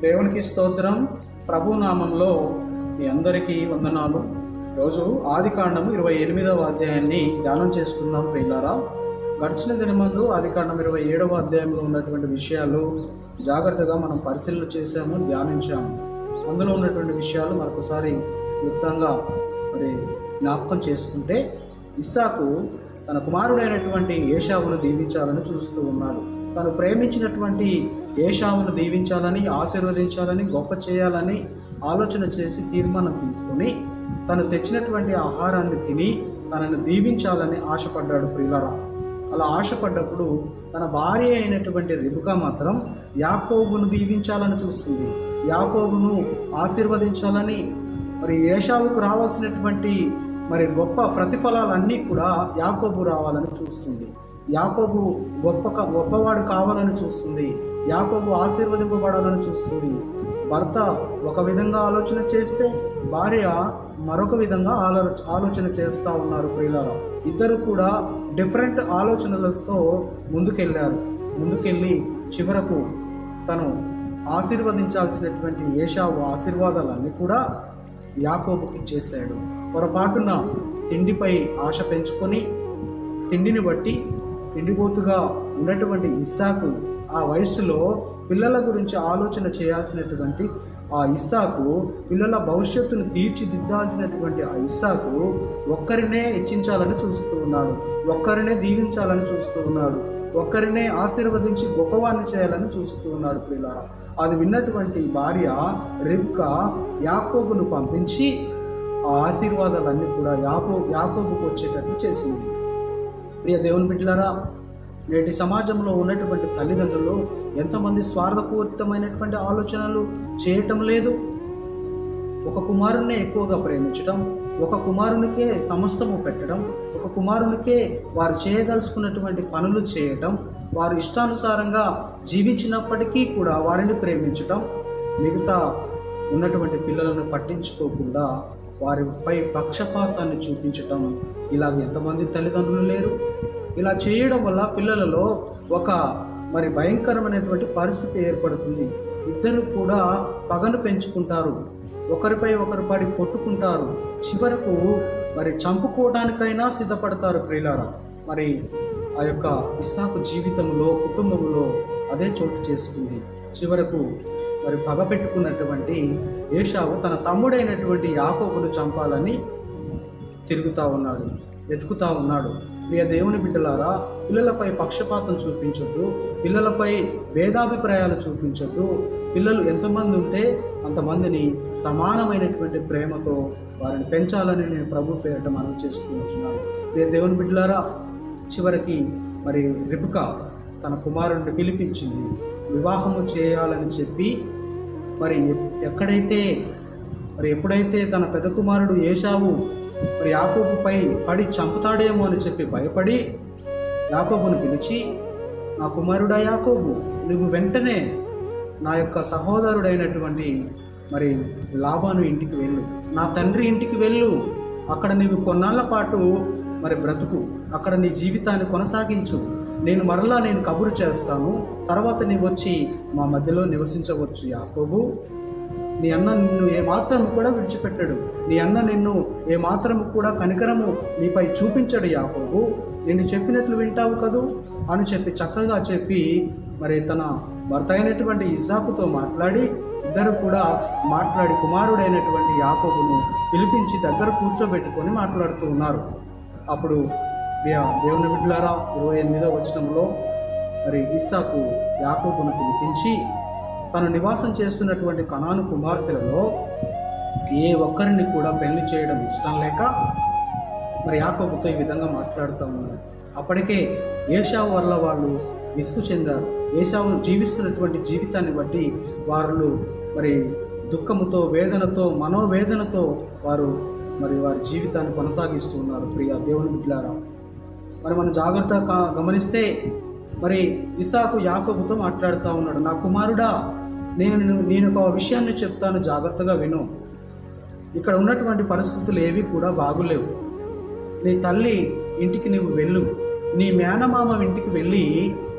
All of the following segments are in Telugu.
దేవునికి స్తోత్రం. ప్రభు నామంలో మీ అందరికీ వందనాలు. రోజు ఆదికాండము 28వ అధ్యాయాన్ని ధ్యానం చేసుకున్నాం ప్రియులారా. గడిచిన దినమందు ఆదికాండం 27వ అధ్యాయంలో ఉన్నటువంటి విషయాలు జాగ్రత్తగా మనం పరిశీలన చేశాము, ధ్యానించాము. అందులో ఉన్నటువంటి విషయాలు మరొకసారి క్లుప్తంగా జ్ఞాపకం చేసుకుంటే, ఇస్సాకు తన కుమారుడైనటువంటి ఏశావును దీవించాలని చూస్తూ ఉన్నాడు. తను ప్రేమించినటువంటి ఏశావును దీవించాలని, ఆశీర్వదించాలని, గొప్ప చేయాలని ఆలోచన చేసి తీర్మానం తీసుకుని తను తెచ్చినటువంటి ఆహారాన్ని తిని తనను దీవించాలని ఆశపడ్డాడు ప్రియులారా. అలా ఆశపడ్డప్పుడు తన భార్య అయినటువంటి రిబకా మాత్రం యాకోబును దీవించాలని చూస్తుంది, యాకోబును ఆశీర్వదించాలని, ఏశావుకు రావాల్సినటువంటి గొప్ప ప్రతిఫలాలన్నీ కూడా యాకోబు రావాలని చూస్తుంది. యాకోబు గొప్పవాడు కావాలని చూస్తుంది, యాకోబు ఆశీర్వదింపబడాలని చూస్తుంది. భర్త ఒక విధంగా ఆలోచన చేస్తే భార్య మరొక విధంగా ఆలోచన చేస్తూ ఉన్నారు ప్రియులారా. ఇద్దరు కూడా డిఫరెంట్ ఆలోచనలతో ముందుకెళ్ళి చివరకు తను ఆశీర్వదించాల్సినటువంటి ఏశావు ఆశీర్వాదాలన్నీ కూడా యాకోబుకి చేశాడు. పొరపాటున తిండిపై ఆశ పెంచుకొని తిండిని బట్టి తిండిపోతుగా ఉన్నటువంటి ఇస్సాకు, ఆ వయస్సులో పిల్లల గురించి ఆలోచన చేయాల్సినటువంటి ఆ ఇస్సాకు, పిల్లల భవిష్యత్తును తీర్చిదిద్దాల్సినటువంటి ఆ ఇస్సాకు ఒక్కరినే హెచ్చించాలని చూస్తూ ఉన్నాడు, ఒక్కరినే దీవించాలని చూస్తూ ఉన్నాడు, ఒక్కరినే ఆశీర్వదించి గొప్పవాన్ని చేయాలని చూస్తూ ఉన్నాడు పిల్లల. అది విన్నటువంటి భార్య రిబ్కా యాకోబును పంపించి ఆ ఆశీర్వాదాలన్నీ కూడా యాకోబుకు వచ్చేటట్టు చేసింది. ప్రియ దేవుని బిడ్డలారా, నేటి సమాజంలో ఉన్నటువంటి తల్లిదండ్రులు ఎంతమంది స్వార్థపూరితమైనటువంటి ఆలోచనలు చేయటం లేదు. ఒక కుమారుణ్ణే ఎక్కువగా ప్రేమించటం, ఒక కుమారునికే సమస్తము పెట్టడం, ఒక కుమారునికే వారు చేయదలుచుకున్నటువంటి పనులు చేయటం, వారు ఇష్టానుసారంగా జీవించినప్పటికీ కూడా వారిని ప్రేమించటం, మిగతా ఉన్నటువంటి పిల్లలను పట్టించుకోకుండా వారిపై పక్షపాతాన్ని చూపించటం, ఇలా ఎంతమంది తల్లిదండ్రులు లేరు. ఇలా చేయడం వల్ల పిల్లలలో ఒక భయంకరమైనటువంటి పరిస్థితి ఏర్పడుతుంది. ఇద్దరు కూడా పగను పెంచుకుంటారు, ఒకరిపై ఒకరు పడి కొట్టుకుంటారు, చివరకు చంపుకోవడానికైనా సిద్ధపడతారు ప్రియులారా. ఆ యొక్క ఇస్సాకు జీవితంలో, కుటుంబంలో అదే చోటు చేసుకుంది. చివరకు పగ పెట్టుకున్నటువంటి ఏశావు తన తమ్ముడైనటువంటి యాకోబును చంపాలని వెతుకుతా ఉన్నాడు. ప్రియ దేవుని బిడ్డలారా, పిల్లలపై పక్షపాతం చూపించొద్దు, పిల్లలపై భేదాభిప్రాయాలు చూపించొద్దు. పిల్లలు ఎంతమంది ఉంటే అంతమందిని సమానమైనటువంటి ప్రేమతో వారిని పెంచాలని నేను ప్రభు పేరిట మనం చేస్తూ ఉంటున్నాను. ప్రియ దేవుని బిడ్డలారా, చివరికి రిబ్కా తన కుమారుడిని పిలిపించింది, వివాహము చేయాలని చెప్పి ఎప్పుడైతే తన పెద్ద కుమారుడు ఏశావు యాకోబుపై పడి చంపుతాడేమో అని చెప్పి భయపడి యాకోబును పిలిచి, నా కుమారుడా యాకోబు, నువ్వు వెంటనే నా యొక్క సహోదరుడైనటువంటి లాబాను ఇంటికి వెళ్ళు, నా తండ్రి ఇంటికి వెళ్ళు, అక్కడ నీవు కొన్నాళ్ళ పాటు బ్రతుకు, అక్కడ నీ జీవితాన్ని కొనసాగించు, నేను కబురు చేస్తాను, తర్వాత నీవు వచ్చి మా మధ్యలో నివసించవచ్చు. యాకోబు, నీ అన్న నిన్ను ఏమాత్రము కూడా విడిచిపెట్టడు, నీ అన్న నిన్ను ఏమాత్రము కూడా కనికరము నీపై చూపించడు. యాకోబు, నేను చెప్పినట్లు వింటావు కదూ అని చక్కగా చెప్పి తన భర్త అయినటువంటి ఇస్సాకుతో మాట్లాడి, ఇద్దరు కూడా మాట్లాడి కుమారుడైనటువంటి యాకోబును పిలిపించి దగ్గర కూర్చోబెట్టుకొని మాట్లాడుతూ ఉన్నారు. అప్పుడు దేవుని బిడ్డలారా, 28వ వచనంలో ఇస్సాకు యాకోబును పిలిపించి తను నివాసం చేస్తున్నటువంటి కనాను కుమార్తెలలో ఏ ఒక్కరిని కూడా పెళ్లి చేయడం ఇష్టం లేక యాకోబుతో ఈ విధంగా మాట్లాడుతూ ఉన్నారు. అప్పటికే ఏశావు వల్ల వాళ్ళు విసుగు చెందారు. ఏశావు జీవిస్తున్నటువంటి జీవితాన్ని బట్టి వాళ్ళు దుఃఖముతో, వేదనతో, మనోవేదనతో వారు వారి జీవితాన్ని కొనసాగిస్తూ ఉన్నారు. ప్రియ దేవుని బిడ్డలారా, మనం జాగ్రత్తగా గమనిస్తే ఇస్సాకు యాకోబుతో మాట్లాడుతూ ఉన్నాడు, నా కుమారుడా, నేను ఒక విషయాన్ని చెప్తాను, జాగ్రత్తగా విను. ఇక్కడ ఉన్నటువంటి పరిస్థితులు ఏవి కూడా బాగులేవు. నీ తల్లి ఇంటికి నువ్వు వెళ్ళు, నీ మేనమామ ఇంటికి వెళ్ళి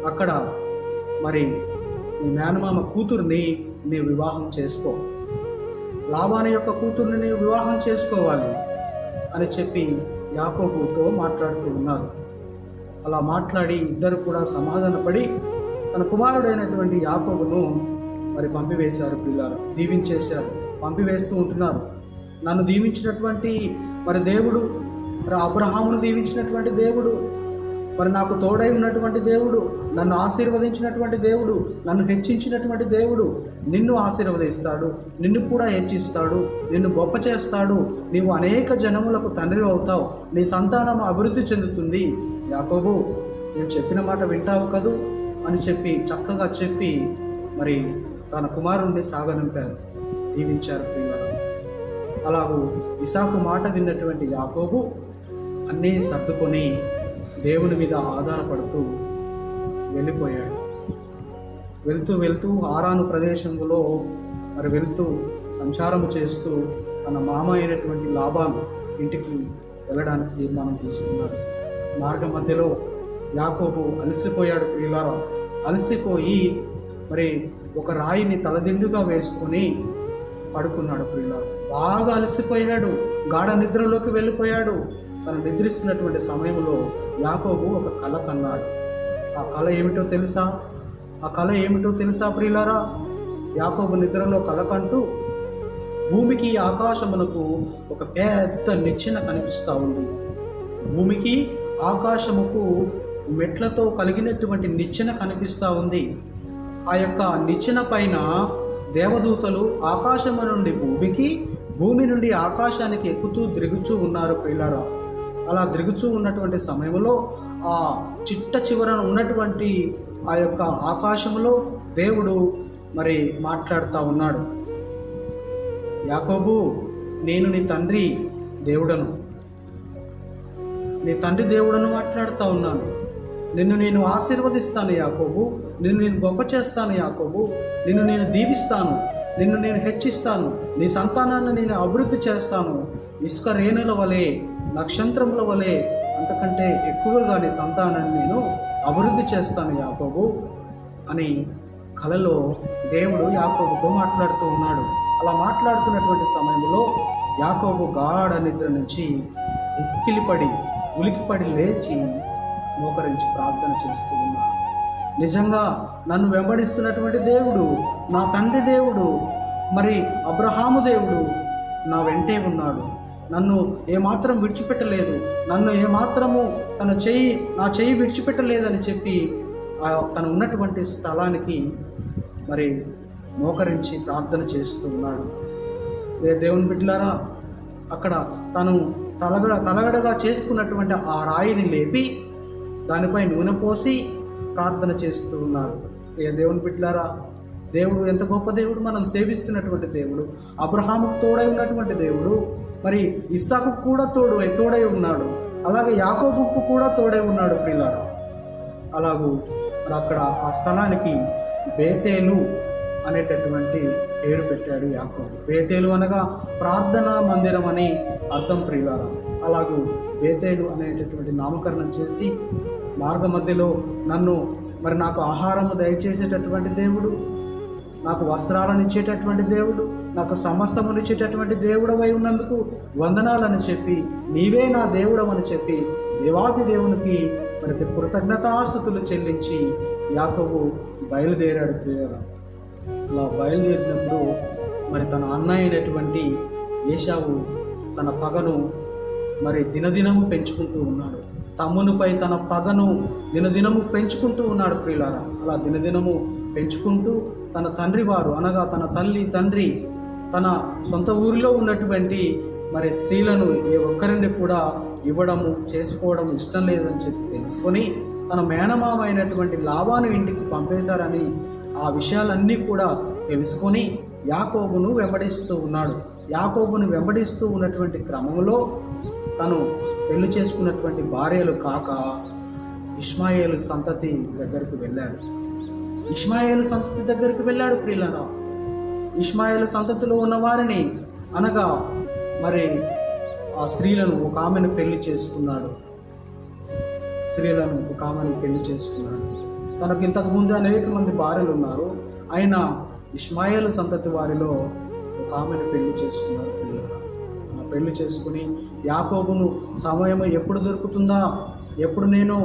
అక్కడ నీ మేనమామ కూతుర్ని నీవు వివాహం చేసుకో, లాబాను యొక్క కూతుర్ని నీవు వివాహం చేసుకోవాలి అని చెప్పి యాకోబుతో మాట్లాడుతూ ఉన్నారు. అలా మాట్లాడి ఇద్దరు కూడా సమాధానపడి తన కుమారుడైనటువంటి యాకోబును మరి పంపివేశారు. పిల్లలు దీవించేశారు, పంపివేస్తూ ఉంటున్నారు. నన్ను దీవించినటువంటి మరి దేవుడు, మరి అబ్రహామును దీవించినటువంటి దేవుడు, మరి నాకు తోడై ఉన్నటువంటి దేవుడు, నన్ను ఆశీర్వదించినటువంటి దేవుడు, నన్ను హెచ్చించినటువంటి దేవుడు నిన్ను ఆశీర్వదిస్తాడు, నిన్ను కూడా హెచ్చిస్తాడు, నిన్ను గొప్ప చేస్తాడు, నీవు అనేక జనములకు తండ్రి అవుతావు, నీ సంతానం అభివృద్ధి చెందుతుంది, యాకోబు నేను చెప్పిన మాట వింటావు కదూ అని చెప్పి చక్కగా చెప్పి మరి తన కుమారుణ్ణి సాగనింపారు, దీవించారు. పిల్లలు అలాగూ ఇసాకు మాట విన్నటువంటి యాకోబు అన్నీ సర్దుకొని దేవుని మీద ఆధారపడుతూ వెళ్ళిపోయాడు. వెళ్తూ వెళ్తూ హారాను ప్రదేశంలో మరి వెళ్తూ సంచారం చేస్తూ తన మామ అయినటువంటి లాబాను ఇంటికి వెళ్ళడానికి తీర్మానం తీసుకున్నాడు. మార్గ మధ్యలో యాకోబు అలసిపోయాడు. ప్రియులారా, అలసిపోయి మరి ఒక రాయిని తలదిండుగా వేసుకొని పడుకున్నాడు. ప్రియులారా, బాగా అలసిపోయాడు, గాఢ నిద్రలోకి వెళ్ళిపోయాడు. తను నిద్రిస్తున్నటువంటి సమయంలో యాకోబు ఒక కళ కన్నాడు. ఆ కళ ఏమిటో తెలుసా? ఆ కళ ఏమిటో తెలుసా ప్రియులారా? యాకోబు నిద్రలో కళ కంటూ భూమికి ఆకాశమునకు ఒక పెద్ద నిచ్చెన కనిపిస్తూ ఉంది. భూమికి ఆకాశముకు మెట్లతో కలిగినటువంటి నిచ్చెన కనిపిస్తూ ఉంది. ఆ యొక్క నిచ్చెన పైన దేవదూతలు ఆకాశము నుండి భూమికి, భూమి నుండి ఆకాశానికి ఎక్కుతూ దిరుగుతూ ఉన్నారు. ప్రియులారా, అలా దిరుగుతూ ఉన్నటువంటి సమయంలో ఆ చిట్ట చివరన ఉన్నటువంటి ఆ యొక్క ఆకాశంలో దేవుడు మరి మాట్లాడుతూ ఉన్నాడు. యాకోబు, నేను నీ తండ్రి దేవుడను, నీ తండ్రి దేవుడను మాట్లాడుతూ ఉన్నాను. నిన్ను నేను ఆశీర్వదిస్తాను యాకోబు, నిన్ను నేను గొప్ప చేస్తాను యాకోబు, నిన్ను నేను దీవిస్తాను, నిన్ను నేను హెచ్చిస్తాను, నీ సంతానాన్ని నేను అభివృద్ధి చేస్తాను, ఇసుక రేణుల వలె, నక్షత్రముల వలె, అంతకంటే ఎక్కువగా నీ సంతానాన్ని నేను అభివృద్ధి చేస్తాను యాకోబు అని కలలో దేవుడు యాకోబుతో మాట్లాడుతూ ఉన్నాడు. అలా మాట్లాడుతున్నటువంటి సమయంలో యాకోబు గాఢ నిద్ర నుంచి ఉలికిపడి లేచి మోకరించి ప్రార్థన చేస్తూ ఉన్నాడు. నిజంగా నన్ను వెంబడిస్తున్నటువంటి దేవుడు, నా తండ్రి దేవుడు, మరి అబ్రహాము దేవుడు నా వెంటే ఉన్నాడు, నన్ను ఏమాత్రం విడిచిపెట్టలేదు, నన్ను ఏమాత్రము నా చెయ్యి విడిచిపెట్టలేదని చెప్పి తను ఉన్నటువంటి స్థలానికి మరి మోకరించి ప్రార్థన చేస్తూ ఉన్నాడు. దేవుని బిడ్డలారా, అక్కడ తను తలగడగా చేసుకున్నటువంటి ఆ రాయిని లేపి దానిపై నూనె పోసి ప్రార్థన చేస్తూ ఉన్నారు. దేవుని బిడ్డలారా, దేవుడు ఎంత గొప్ప దేవుడు, మనం సేవిస్తున్నటువంటి దేవుడు, అబ్రహాముకు తోడై ఉన్నటువంటి దేవుడు, మరి ఇస్సాకు కూడా తోడై ఉన్నాడు, అలాగే యాకోబుకు కూడా తోడై ఉన్నాడు. ప్రియులారా, అలాగూ మరి అక్కడ ఆ స్థలానికి బేతేలు అనేటటువంటి పేరు పెట్టాడు యాకోబు. బేతేలు అనగా ప్రార్థనా మందిరం అని అర్థం. ప్రియులారా, అలాగూ బేతేలు అనేటటువంటి నామకరణం చేసి మార్గ మధ్యలో నాకు ఆహారము దయచేసేటటువంటి దేవుడు, నాకు వస్త్రాలను ఇచ్చేటటువంటి దేవుడు, నాకు సమస్తమును ఇచ్చేటటువంటి దేవుడవై ఉన్నందుకు వందనాలని చెప్పి, నీవే నా దేవుడవని చెప్పి దేవాది దేవునికి మరి కృతజ్ఞతాస్తుతులు చెల్లించి యాకోబు బయలుదేరాడు. ప్రియులారా, అలా బయలుదేరినప్పుడు మరి తన అన్న అయినటువంటి ఏశావు తన పగను మరి దినదినము పెంచుకుంటూ ఉన్నాడు. తమ్మునిపై తన పగను దినదినము పెంచుకుంటూ ఉన్నాడు. ప్రియులారా, అలా దినదినము పెంచుకుంటూ తన తండ్రి వారు అనగా తన తల్లి తండ్రి తన సొంత ఊరిలో ఉన్నటువంటి మరి స్త్రీలను ఏ ఒక్కరిని కూడా చేసుకోవడం ఇష్టం లేదని చెప్పి తెలుసుకొని తన మేనమామ అయినటువంటి లాబాను ఇంటికి పంపేశారని ఆ విషయాలన్నీ కూడా తెలుసుకొని యాకోబును వెంబడిస్తూ ఉన్నాడు. యాకోబును వెంబడిస్తూ ఉన్నటువంటి క్రమంలో తను పెళ్లి చేసుకున్నటువంటి భార్యలు కాక ఇష్మాయేలు సంతతి దగ్గరికి వెళ్ళాడు. ఇష్మాయేలు సంతతి దగ్గరికి వెళ్ళాడు. ప్రియులారా, ఇష్మాయేలు సంతతిలో ఉన్న వారిని అనగా మరి ఆ స్త్రీలను ఒక ఆమెను పెళ్లి చేసుకున్నాడు. తనకు ఇంతకు ముందు అనేక మంది భార్యలు ఉన్నారు. ఆయన ఇష్మాయేలు సంతతి వారిలో ఒక ఆమెను పెళ్లి చేసుకున్నారు పిల్లలు. ఆ పెళ్లి చేసుకుని యాకోబును సమయం ఎప్పుడు దొరుకుతుందా, ఎప్పుడు నేను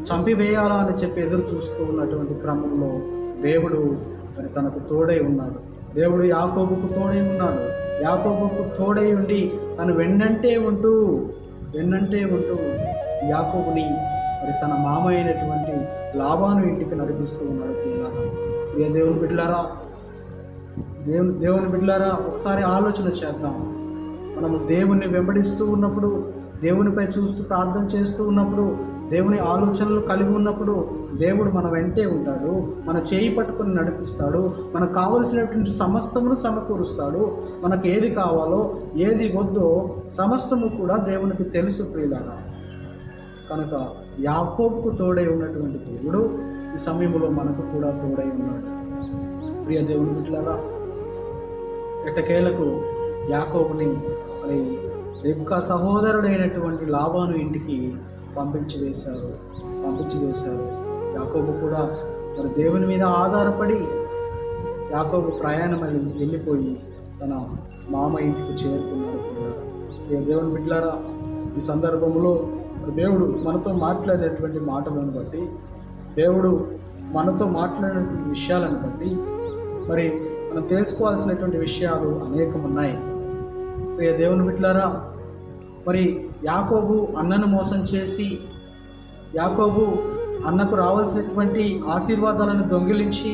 చంపివేయాలా అని చెప్పి ఎదురు చూస్తూ ఉన్నటువంటి క్రమంలో దేవుడు మరి తనకు తోడై ఉన్నాడు. దేవుడు యాకోబుకు తోడై ఉన్నాడు. యాకోబుకు తోడై ఉండి తను వెన్నంటే ఉంటూ యాకోబుని మరి తన మామ అయినటువంటి లాబాను ఇంటికి నడిపిస్తూ ఉన్నాడు పిల్లలారా. దేవుని బిడ్డలారా ఒకసారి ఆలోచన చేద్దాం. మనము దేవుణ్ణి వెంబడిస్తూ ఉన్నప్పుడు, దేవునిపై చూస్తూ ప్రార్థన చేస్తూ ఉన్నప్పుడు, దేవుని ఆలోచనలు కలిగి ఉన్నప్పుడు దేవుడు మన వెంటే ఉంటాడు. మన చేయి పట్టుకొని నడిపిస్తాడు. మనకు కావలసినటువంటి సమస్తమును సమకూరుస్తాడు. మనకు ఏది కావాలో ఏది వద్దో సమస్తము కూడా దేవునికి తెలుసు ప్రియులారా. కనుక యాకోబుకు తోడై ఉన్నటువంటి దేవుడు ఈ సమయంలో మనకు కూడా తోడై ఉన్నాడు. ప్రియ దేవుని బిడ్డలారా, ఎట్టకేలకు యాకోబుని మరి రెబ్కా సహోదరుడైనటువంటి లాబాను ఇంటికి పంపించి వేశారు. యాకోబు కూడా మరి దేవుని మీద ఆధారపడి యాకోబు ప్రయాణం వెళ్ళిపోయి తన మామ ఇంటికి చేరుకున్నాడు. దేవుని బిడ్డలారా, ఈ సందర్భంలో దేవుడు మనతో మాట్లాడేటువంటి మాటలను బట్టి, దేవుడు మనతో మాట్లాడినటువంటి విషయాలను బట్టి మరి మనం తెలుసుకోవాల్సినటువంటి విషయాలు అనేకం ఉన్నాయి. ప్రియ దేవుని బిడ్డలారా, మరి యాకోబు అన్నను మోసం చేసి, యాకోబు అన్నకు రావాల్సినటువంటి ఆశీర్వాదాలను దొంగిలించి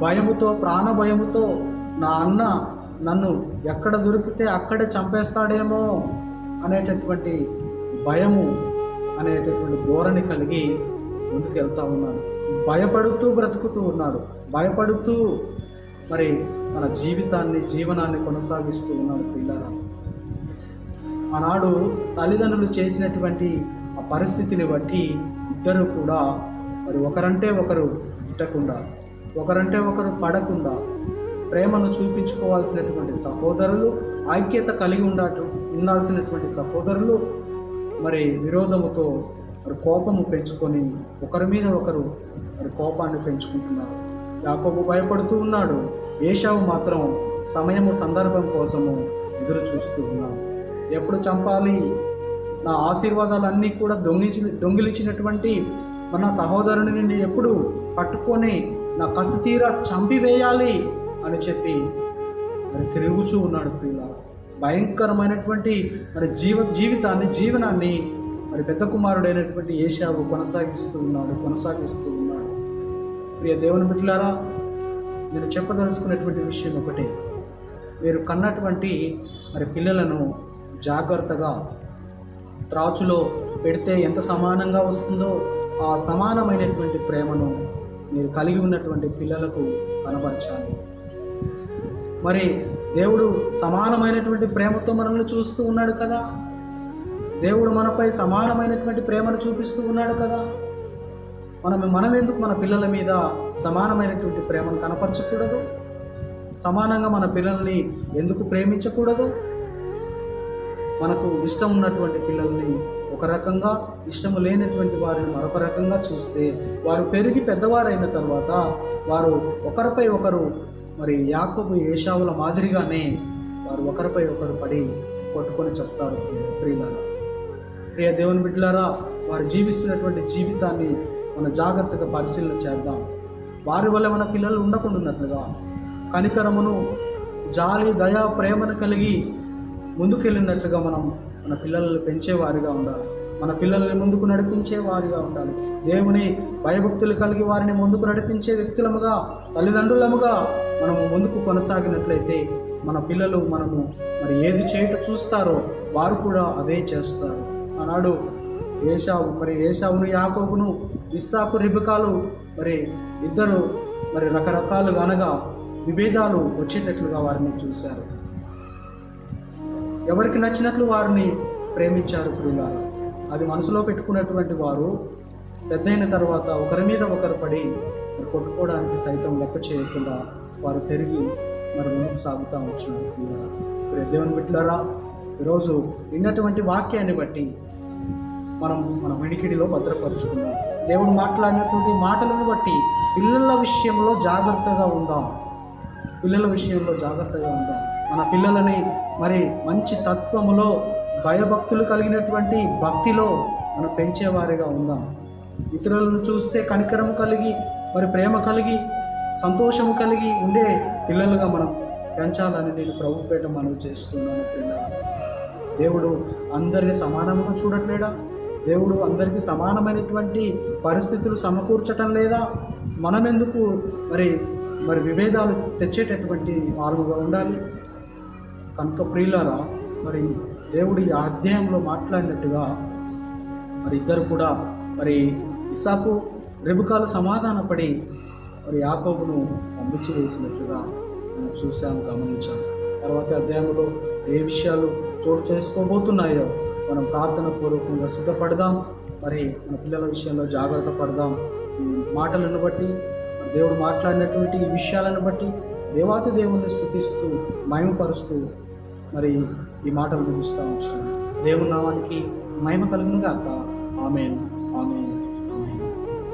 భయముతో, ప్రాణ భయముతో నా అన్న నన్ను ఎక్కడ దొరికితే అక్కడే చంపేస్తాడేమో అనేటటువంటి భయము అనేటటువంటి ధోరణి కలిగి ముందుకు వెళ్తూ ఉన్నాడు. భయపడుతూ బ్రతుకుతూ ఉన్నాడు. భయపడుతూ మరి మన జీవనాన్ని కొనసాగిస్తూ ఉన్నాడు పిల్లరా. ఆనాడు తల్లిదండ్రులు చేసినటువంటి ఆ పరిస్థితిని బట్టి ఇద్దరు కూడా మరి ఒకరంటే ఒకరు ఇట్టకుండా, ఒకరంటే ఒకరు పడకుండా ప్రేమను చూపించుకోవాల్సినటువంటి సహోదరులు, ఐక్యత కలిగి ఉండాల్సినటువంటి సహోదరులు మరి విరోధముతో మరి కోపము పెంచుకొని ఒకరి మీద ఒకరు మరి కోపాన్ని పెంచుకుంటున్నారు. యాకోబు భయపడుతూ ఉన్నాడు. ఏశావు మాత్రం సమయము, సందర్భం కోసము ఎదురు చూస్తూ ఉన్నాడు. ఎప్పుడు చంపాలి, నా ఆశీర్వాదాలన్నీ కూడా దొంగిలించినటువంటి మన సహోదరుని నుండి ఎప్పుడు పట్టుకొని నా కసి తీరా చంపివేయాలి అని చెప్పి మరి తిరుగుచూ ఉన్నాడు ప్రియులారా. భయంకరమైనటువంటి మరి జీవనాన్ని మరి పెద్ద కుమారుడైనటువంటి ఏశావు కొనసాగిస్తూ ఉన్నాడు. ప్రియ దేవుని బిడ్డలారా, నేను చెప్పదలుచుకున్నటువంటి విషయం ఒకటే. మీరు కన్నటువంటి మరి పిల్లలను జాగ్రత్తగా త్రాచులో పెడితే ఎంత సమానంగా వస్తుందో ఆ సమానమైనటువంటి ప్రేమను మీరు కలిగి ఉన్నటువంటి పిల్లలకు కనబరచాలి. మరి దేవుడు సమానమైనటువంటి ప్రేమతో మనల్ని చూస్తూ ఉన్నాడు కదా. దేవుడు మనపై సమానమైనటువంటి ప్రేమను చూపిస్తూ ఉన్నాడు కదా. మనం ఎందుకు మన పిల్లల మీద సమానమైనటువంటి ప్రేమను కనపరచకూడదు? సమానంగా మన పిల్లల్ని ఎందుకు ప్రేమించకూడదు? మనకు ఇష్టం ఉన్నటువంటి పిల్లల్ని ఒక రకంగా, ఇష్టము లేనటువంటి వారిని మరొక రకంగా చూస్తే వారు పెరిగి పెద్దవారైన తర్వాత వారు ఒకరిపై ఒకరు మరి యాకోబు ఏశావుల మాదిరిగానే వారు ఒకరిపై ఒకరు పడి కొట్టుకొని చస్తారు. ప్రియ దేవుని బిడ్డలారా, వారు జీవిస్తున్నటువంటి జీవితాన్ని మనం జాగ్రత్తగా పరిశీలన చేద్దాం. వారి వల్ల మన పిల్లలు ఉండకుండాన్నట్లుగా కనికరమును, జాలి, దయా, ప్రేమను కలిగి ముందుకెళ్ళినట్లుగా మనం మన పిల్లలను పెంచేవారిగా ఉండాలి. మన పిల్లల్ని ముందుకు నడిపించే వారిగా ఉండాలి. దేవుని భయభక్తులు కలిగి వారిని ముందుకు నడిపించే వ్యక్తులముగా, తల్లిదండ్రులముగా మనము ముందుకు కొనసాగినట్లయితే మన పిల్లలు మనము మరి ఏది చేయట చూస్తారో వారు కూడా అదే చేస్తారు. ఆనాడు ఏశావును, యాకోబును, ఇస్సాకు, రిబకాలు మరి ఇద్దరు మరి రకరకాలుగా అనగా విభేదాలు వచ్చేటట్లుగా వారిని చూశారు. ఎవరికి నచ్చినట్లు వారిని ప్రేమించారు ప్రియులారా. అది మనసులో పెట్టుకున్నటువంటి వారు పెద్దయిన తర్వాత ఒకరి మీద ఒకరు పడి కొట్టుకోవడానికి సైతం లెక్క చేయకుండా వారు పెరిగి మరి ముందుకు సాగుతూ వచ్చినారు ప్రియులారా. దేవుని బిడ్డలారా, ఈరోజు విన్నటువంటి వాక్యాన్ని బట్టి మన వినికిడిలో భద్రపరుచుకున్నాం. దేవుడు మాట్లాడినటువంటి మాటలను బట్టి పిల్లల విషయంలో జాగ్రత్తగా ఉందాం. పిల్లల విషయంలో జాగ్రత్తగా ఉందాం. మన పిల్లలని మరి మంచి తత్వములో, భయభక్తులు కలిగినటువంటి భక్తిలో మనం పెంచేవారిగా ఉందాం. ఇతరులను చూస్తే కనికరం కలిగి, మరి ప్రేమ కలిగి, సంతోషము కలిగి ఉండే పిల్లలుగా మనం పెంచాలని నేను ప్రభుపేట మనవి చేస్తున్నాను. పిల్లలు, దేవుడు అందరినీ సమానంగా చూడట్లేదా? దేవుడు అందరికీ సమానమైనటువంటి పరిస్థితులు సమకూర్చటం లేదా? మనం ఎందుకు మరి విభేదాలు తెచ్చేటటువంటి వారుగా ఉండాలి? కనుక ప్రియులారా, మరి దేవుడు ఈ అధ్యాయంలో మాట్లాడినట్టుగా మరి ఇద్దరు కూడా మరి ఇస్సాకు రెబెకాలు సమాధానపడి మరి యాకోబును పంపించి వేసినట్లుగా మనం చూసాము, గమనించాము. తర్వాత అధ్యాయంలో ఏ విషయాలు చోటు చేసుకోబోతున్నాయో మనం ప్రార్థన పూర్వకంగా సిద్ధపడదాం. మరి మన పిల్లల విషయంలో జాగ్రత్త పడదాం. ఈ మాటలను బట్టి, దేవుడు మాట్లాడినటువంటి ఈ విషయాలను బట్టి దేవాతి దేవుణ్ణి స్తుతిస్తూ మహిమపరుస్తూ మరి ఈ మాటలు ముగిస్తూ ఉంచుతాను. దేవుని నామానికి మహిమ కలుగును గాక. ఆమేన్, ఆమేన్, ఆమేన్.